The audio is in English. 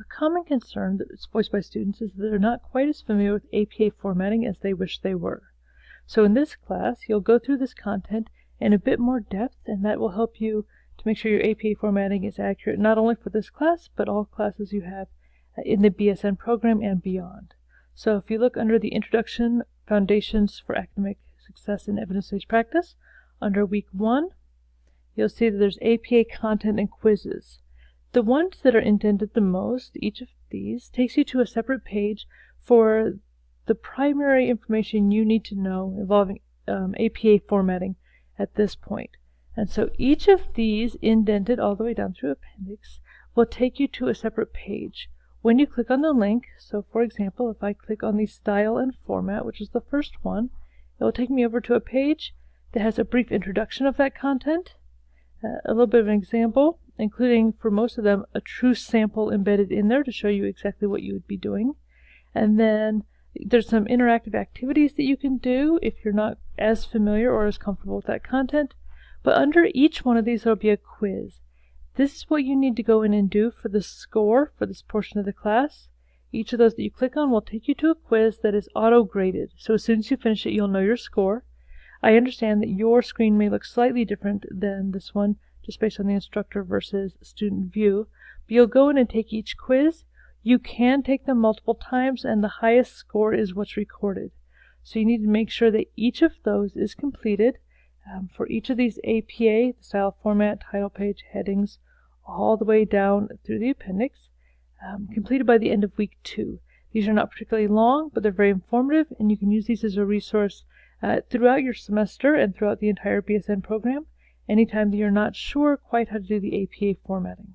A common concern that is voiced by students is that they're not quite as familiar with APA formatting as they wish they were. So in this class, you'll go through this content in a bit more depth, and that will help you to make sure your APA formatting is accurate not only for this class, but all classes you have in the BSN program and beyond. So if you look under the Introduction Foundations for Academic Success in Evidence-Based Practice, under Week 1, you'll see that there's APA content and quizzes. The ones that are indented the most, each of these, takes you to a separate page for the primary information you need to know involving APA formatting at this point. And so each of these, indented all the way down through appendix, will take you to a separate page. When you click on the link, so for example, if I click on the Style and Format, which is the first one, it will take me over to a page that has a brief introduction of that content, a little bit of an example, including, for most of them, a true sample embedded in there to show you exactly what you would be doing. And then there's some interactive activities that you can do if you're not as familiar or as comfortable with that content. But under each one of these, there'll be a quiz. This is what you need to go in and do for the score for this portion of the class. Each of those that you click on will take you to a quiz that is auto-graded. So as soon as you finish it, you'll know your score. I understand that your screen may look slightly different than this one, just based on the instructor versus student view. But you'll go in and take each quiz. You can take them multiple times, and the highest score is what's recorded. So you need to make sure that each of those is completed. For each of these APA, the style, format, title page, headings, all the way down through the appendix, completed by the end of week 2. These are not particularly long, but they're very informative, and you can use these as a resource throughout your semester and throughout the entire BSN program, anytime that you're not sure quite how to do the APA formatting.